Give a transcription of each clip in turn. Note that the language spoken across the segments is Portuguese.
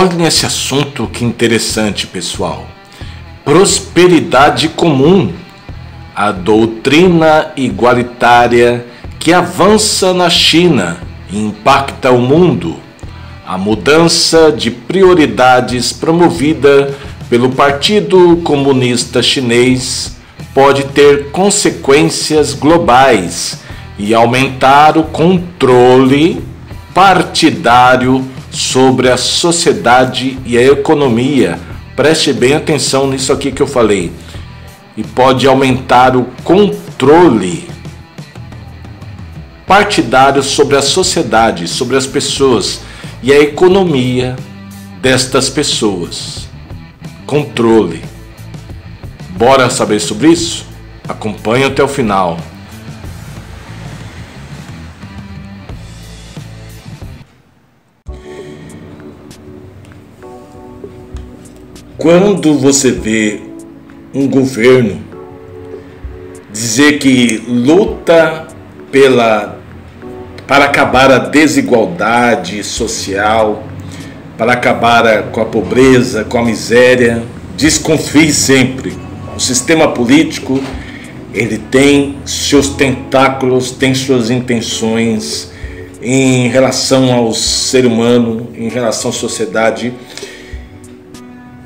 Olhem esse assunto, que interessante, pessoal. Prosperidade comum, a doutrina igualitária que avança na China e impacta o mundo. A mudança de prioridades promovida pelo Partido Comunista Chinês pode ter consequências globais e aumentar o controle partidário sobre a sociedade e a economia. Preste bem atenção nisso aqui que eu falei. E pode aumentar o controle partidário sobre a sociedade, sobre as pessoas e a economia destas pessoas. Controle. Bora saber sobre isso? Acompanhe até o final. Quando você vê um governo dizer que luta para acabar a desigualdade social, para acabar com a pobreza, com a miséria, desconfie sempre. O sistema político, ele tem seus tentáculos, tem suas intenções em relação ao ser humano, em relação à sociedade,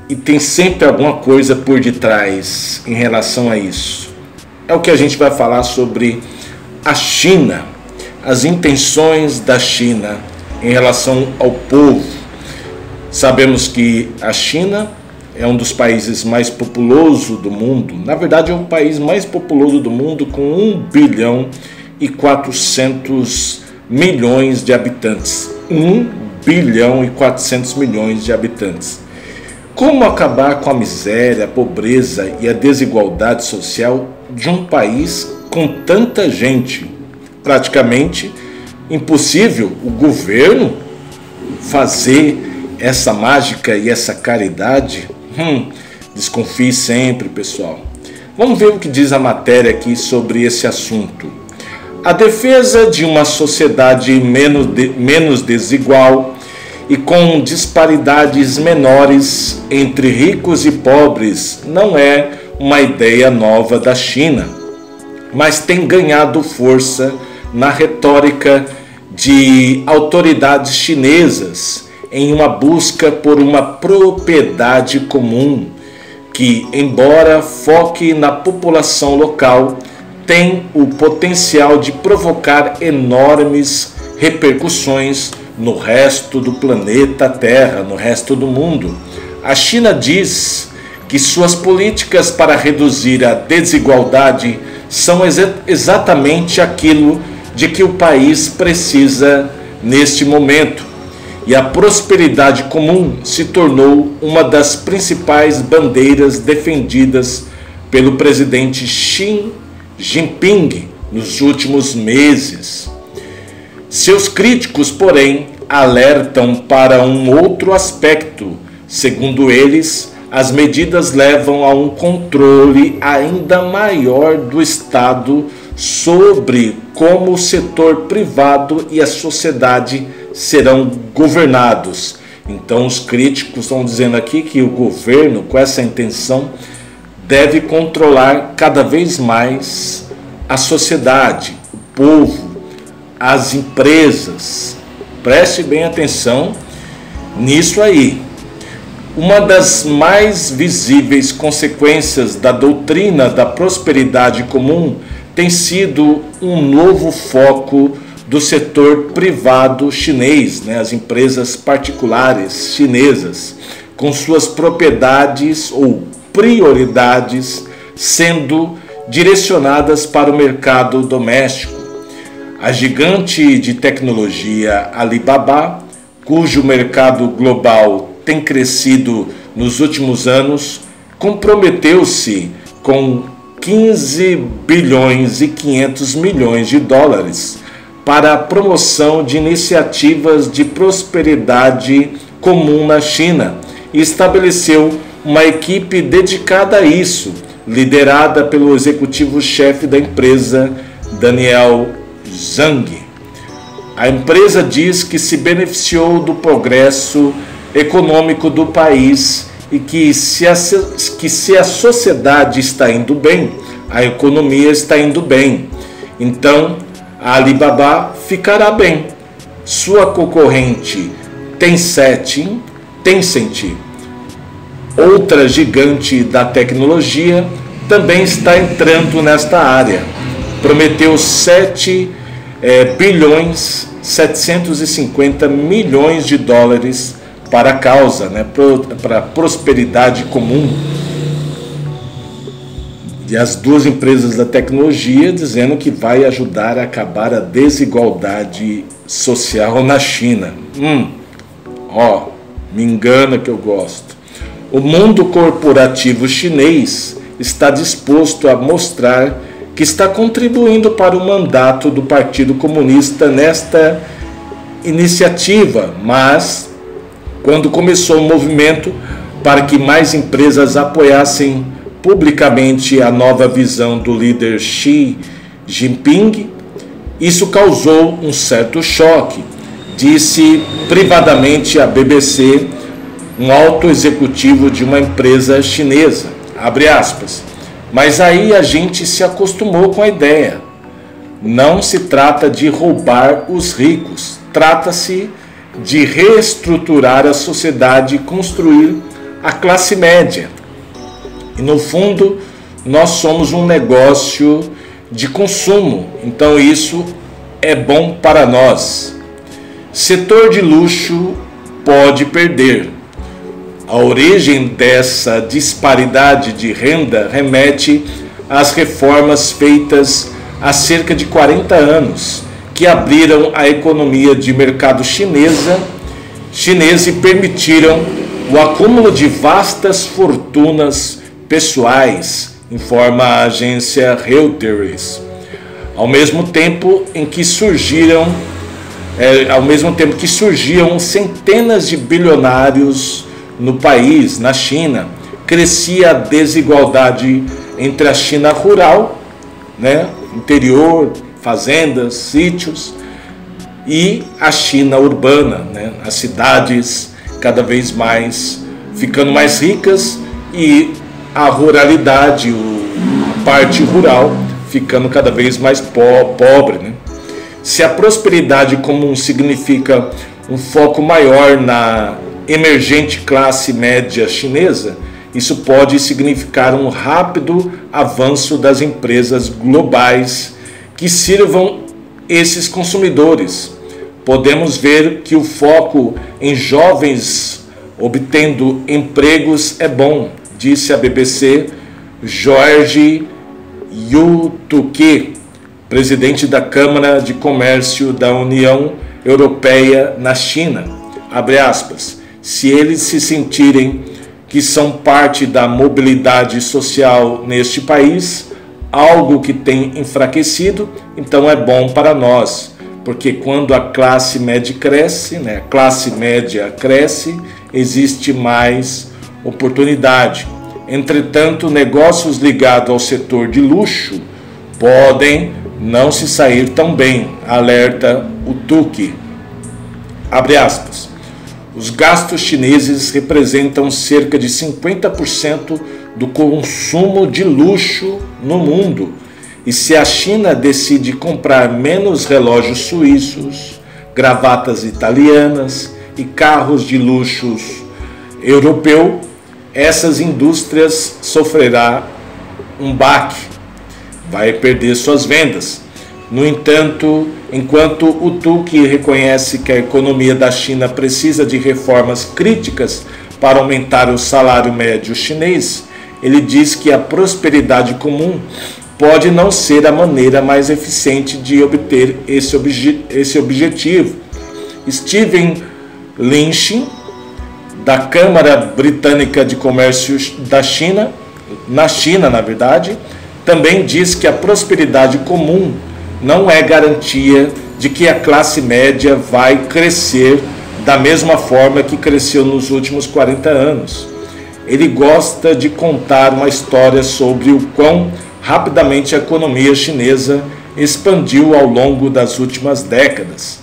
e tem sempre alguma coisa por detrás em relação a isso. É o que a gente vai falar sobre a China, as intenções da China em relação ao povo. Sabemos que a China é um dos países mais populosos do mundo. Na verdade, é o país mais populoso do mundo, com 1 bilhão e 400 milhões de habitantes. 1 bilhão e 400 milhões de habitantes. Como acabar com a miséria, a pobreza e a desigualdade social de um país com tanta gente? Praticamente impossível o governo fazer essa mágica e essa caridade. Desconfie sempre, pessoal. Vamos ver o que diz a matéria aqui sobre esse assunto. A defesa de uma sociedade menos desigual e com disparidades menores entre ricos e pobres não é uma ideia nova da China, mas tem ganhado força na retórica de autoridades chinesas em uma busca por uma propriedade comum que, embora foque na população local, tem o potencial de provocar enormes repercussões no resto do planeta Terra, no resto do mundo. A China diz que suas políticas para reduzir a desigualdade são exatamente aquilo de que o país precisa neste momento. E a prosperidade comum se tornou uma das principais bandeiras defendidas pelo presidente Xi Jinping nos últimos meses. Seus críticos, porém, alertam para um outro aspecto. Segundo eles, as medidas levam a um controle ainda maior do Estado sobre como o setor privado e a sociedade serão governados. Então, os críticos estão dizendo aqui que o governo, com essa intenção, deve controlar cada vez mais a sociedade, o povo, as empresas. Preste bem atenção nisso aí. Uma das mais visíveis consequências da doutrina da prosperidade comum tem sido um novo foco do setor privado chinês, as empresas particulares chinesas, com suas propriedades ou prioridades sendo direcionadas para o mercado doméstico. A gigante de tecnologia Alibaba, cujo mercado global tem crescido nos últimos anos, comprometeu-se com 15 bilhões e 500 milhões de dólares para a promoção de iniciativas de prosperidade comum na China e estabeleceu uma equipe dedicada a isso, liderada pelo executivo-chefe da empresa, Daniel Zhang. A empresa diz que se beneficiou do progresso econômico do país e que se a sociedade está indo bem, a economia está indo bem. Então, a Alibaba ficará bem. Sua concorrente Tencent, outra gigante da tecnologia, também está entrando nesta área. Prometeu 7,750 bilhões de dólares para a causa, né, para a prosperidade comum. E as duas empresas da tecnologia dizendo que vai ajudar a acabar a desigualdade social na China. Me engana que eu gosto. O mundo corporativo chinês está disposto a mostrar que está contribuindo para o mandato do Partido Comunista nesta iniciativa, mas quando começou o movimento para que mais empresas apoiassem publicamente a nova visão do líder Xi Jinping, isso causou um certo choque, disse privadamente à BBC um alto executivo de uma empresa chinesa, abre aspas. Mas aí a gente se acostumou com a ideia. Não se trata de roubar os ricos, trata-se de reestruturar a sociedade e construir a classe média. E no fundo, nós somos um negócio de consumo, então isso é bom para nós. Setor de luxo pode perder. A origem dessa disparidade de renda remete às reformas feitas há cerca de 40 anos, que abriram a economia de mercado chinesa e permitiram o acúmulo de vastas fortunas pessoais, informa a agência Reuters. Ao mesmo tempo que surgiam centenas de bilionários no país, na China, crescia a desigualdade entre a China rural, né, interior, fazendas, sítios, e a China urbana, né, as cidades cada vez mais ficando mais ricas e a ruralidade, a parte rural, ficando cada vez mais pobre, né? Se a prosperidade comum significa um foco maior na emergente classe média chinesa, isso pode significar um rápido avanço das empresas globais que sirvam esses consumidores. Podemos ver que o foco em jovens obtendo empregos é bom, disse a BBC George Yutuke, presidente da Câmara de Comércio da União Europeia na China. Abre aspas. Se eles se sentirem que são parte da mobilidade social neste país, algo que tem enfraquecido, então é bom para nós, porque quando a classe média cresce, existe mais oportunidade. Entretanto, negócios ligados ao setor de luxo podem não se sair tão bem, alerta o Tuque. Abre aspas. Os gastos chineses representam cerca de 50% do consumo de luxo no mundo. E se a China decide comprar menos relógios suíços, gravatas italianas e carros de luxo europeu, essas indústrias sofrerá um baque, vai perder suas vendas. No entanto, enquanto o Tuque reconhece que a economia da China precisa de reformas críticas para aumentar o salário médio chinês, ele diz que a prosperidade comum pode não ser a maneira mais eficiente de obter esse objetivo. Steven Lynch, da Câmara Britânica de Comércio da China, também diz que a prosperidade comum não é garantia de que a classe média vai crescer da mesma forma que cresceu nos últimos 40 anos. Ele gosta de contar uma história sobre o quão rapidamente a economia chinesa expandiu ao longo das últimas décadas.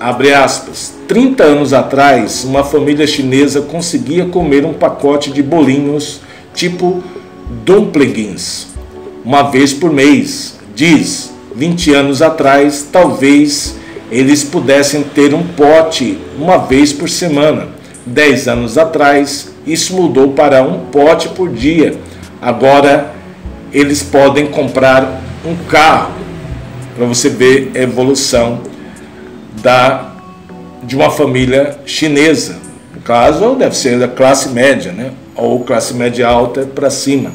abre aspas, 30 anos atrás, uma família chinesa conseguia comer um pacote de bolinhos tipo dumplings uma vez por mês. Diz, 20 anos atrás, talvez eles pudessem ter um pote uma vez por semana. 10 anos atrás, isso mudou para um pote por dia. Agora, eles podem comprar um carro. Para você ver a evolução de uma família chinesa. No caso, deve ser da classe média, né? Ou classe média alta para cima.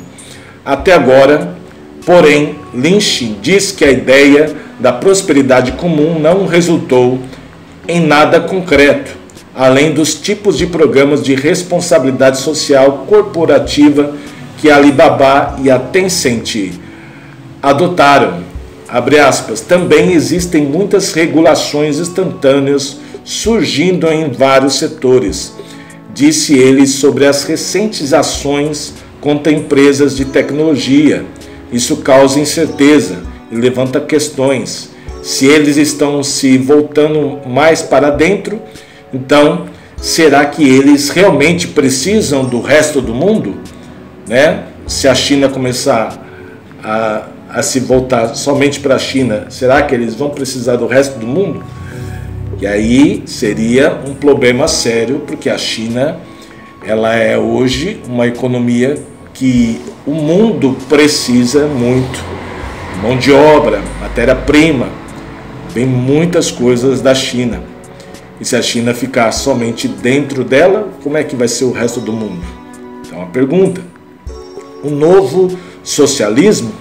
Até agora, porém, Lynch diz que a ideia da prosperidade comum não resultou em nada concreto, além dos tipos de programas de responsabilidade social corporativa que a Alibaba e a Tencent adotaram. Abre aspas, também existem muitas regulações instantâneas surgindo em vários setores, disse ele sobre as recentes ações contra empresas de tecnologia. Isso causa incerteza e levanta questões. Se eles estão se voltando mais para dentro, então será que eles realmente precisam do resto do mundo? Né? Se a China começar a se voltar somente para a China, será que eles vão precisar do resto do mundo? E aí seria um problema sério, porque a China ela é hoje uma economia que o mundo precisa muito. Mão de obra, matéria-prima, vem muitas coisas da China. E se a China ficar somente dentro dela, como é que vai ser o resto do mundo? Então, uma pergunta. O novo socialismo,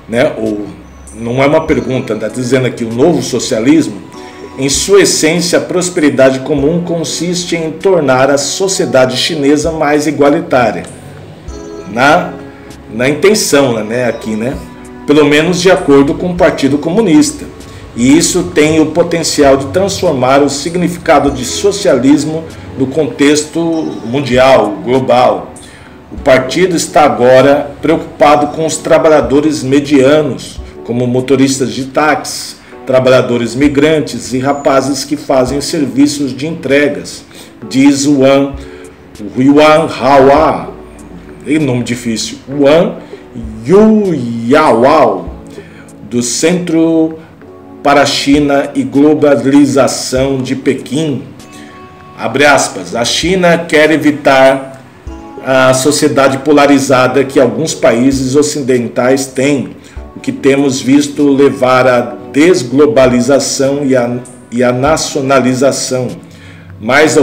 né, ou não é uma pergunta, está dizendo aqui, o novo socialismo, em sua essência, a prosperidade comum consiste em tornar a sociedade chinesa mais igualitária. Na intenção, né, aqui, né? Pelo menos de acordo com o Partido Comunista. E isso tem o potencial de transformar o significado de socialismo no contexto mundial, global. O partido está agora preocupado com os trabalhadores medianos, como motoristas de táxi, trabalhadores migrantes e rapazes que fazem serviços de entregas, diz Wang Yuanhao, nome difícil, Wang Yuyao, do Centro para a China e Globalização de Pequim. Abre aspas, a China quer evitar a sociedade polarizada que alguns países ocidentais têm, o que temos visto levar à desglobalização e à nacionalização. Mais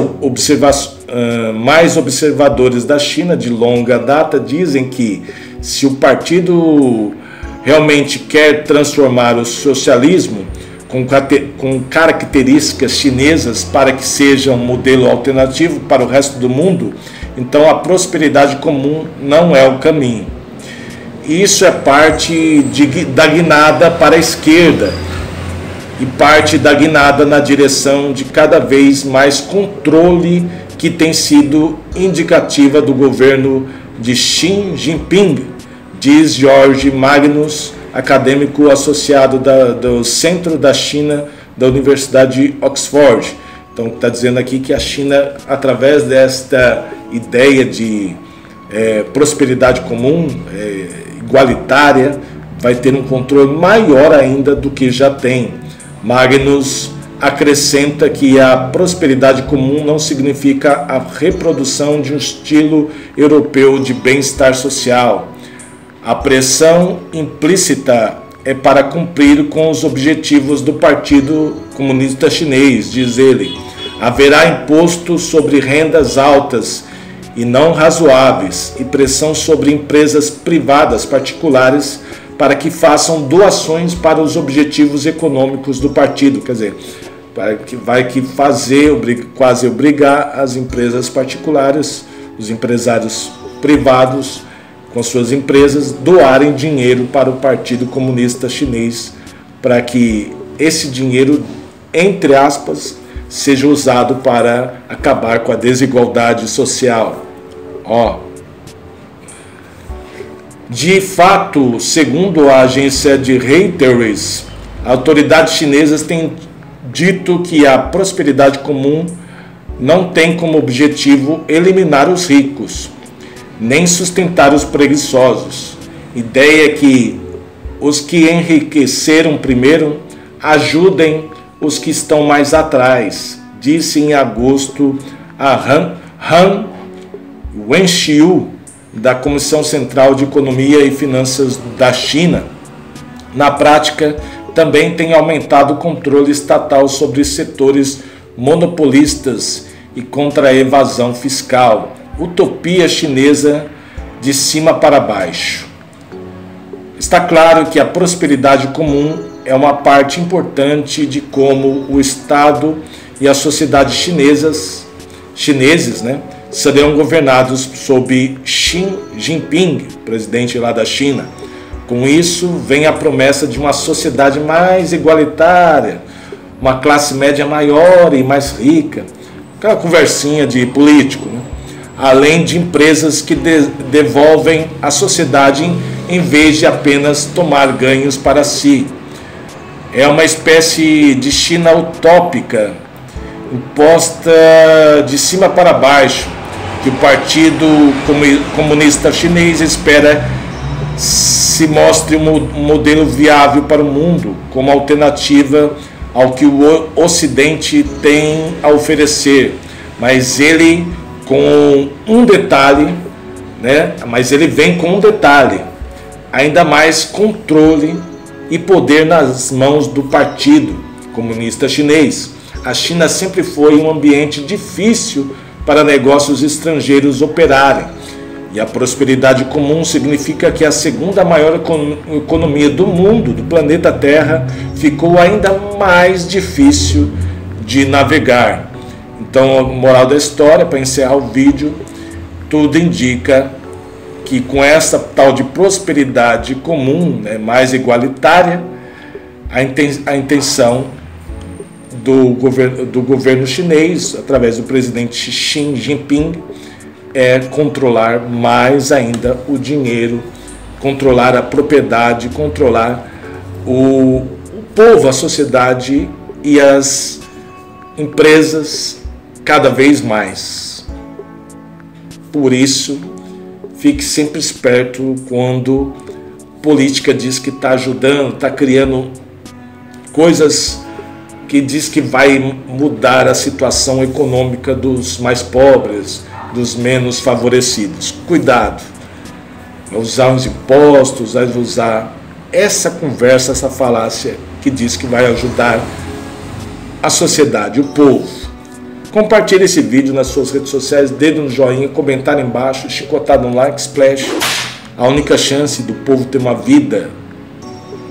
observadores da China de longa data dizem que se o partido realmente quer transformar o socialismo com características chinesas para que seja um modelo alternativo para o resto do mundo, então a prosperidade comum não é o caminho. Isso é parte da guinada para a esquerda e parte da guinada na direção de cada vez mais controle que tem sido indicativa do governo de Xi Jinping, diz Jorge Magnus, acadêmico associado do Centro da China da Universidade de Oxford. Então está dizendo aqui que a China, através desta ideia de prosperidade comum, igualitária, vai ter um controle maior ainda do que já tem. Magnus acrescenta que a prosperidade comum não significa a reprodução de um estilo europeu de bem-estar social. A pressão implícita é para cumprir com os objetivos do Partido Comunista Chinês, diz ele. Haverá imposto sobre rendas altas e não razoáveis e pressão sobre empresas privadas particulares para que façam doações para os objetivos econômicos do partido, quer dizer, quase obrigar as empresas particulares, os empresários privados com suas empresas doarem dinheiro para o Partido Comunista Chinês, para que esse dinheiro, entre aspas, seja usado para acabar com a desigualdade social. De fato, segundo a agência de Reuters, autoridades chinesas têm dito que a prosperidade comum não tem como objetivo eliminar os ricos, nem sustentar os preguiçosos. Ideia é que os que enriqueceram primeiro ajudem os que estão mais atrás, disse em agosto a Han Wenxiu, da Comissão Central de Economia e Finanças da China. Na prática, também tem aumentado o controle estatal sobre setores monopolistas e contra a evasão fiscal. Utopia chinesa de cima para baixo. Está claro que a prosperidade comum é uma parte importante de como o Estado e a sociedade chineses, serão governados sob Xi Jinping, presidente lá da China. Com isso, vem a promessa de uma sociedade mais igualitária, uma classe média maior e mais rica, aquela conversinha de político, né? Além de empresas que devolvem à sociedade em vez de apenas tomar ganhos para si. É uma espécie de China utópica, imposta de cima para baixo, que o Partido Comunista Chinês espera se mostre um modelo viável para o mundo, como alternativa ao que o Ocidente tem a oferecer. Mas ele com um detalhe, Mas ele vem com um detalhe: ainda mais controle e poder nas mãos do Partido Comunista Chinês. A China sempre foi um ambiente difícil para negócios estrangeiros operarem. E a prosperidade comum significa que a segunda maior economia do mundo, do planeta Terra, ficou ainda mais difícil de navegar. Então, a moral da história, para encerrar o vídeo, tudo indica que com essa tal de prosperidade comum, mais igualitária, a intenção do governo chinês, através do presidente Xi Jinping, é controlar mais ainda o dinheiro, controlar a propriedade, controlar o povo, a sociedade e as empresas cada vez mais. Por isso, fique sempre esperto quando política diz que está ajudando, está criando coisas que diz que vai mudar a situação econômica dos mais pobres, dos menos favorecidos. Cuidado, vai usar os impostos, vai usar essa conversa, essa falácia que diz que vai ajudar a sociedade, o povo. Compartilhe esse vídeo nas suas redes sociais, dedo no joinha, comentário embaixo, chicotada no like, splash. A única chance do povo ter uma vida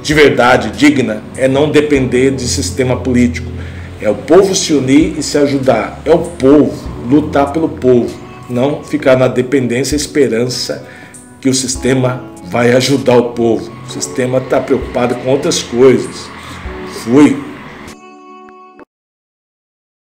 de verdade, digna, é não depender de sistema político. É o povo se unir e se ajudar. É o povo, lutar pelo povo. Não ficar na dependência e esperança que o sistema vai ajudar o povo. O sistema está preocupado com outras coisas. Fui.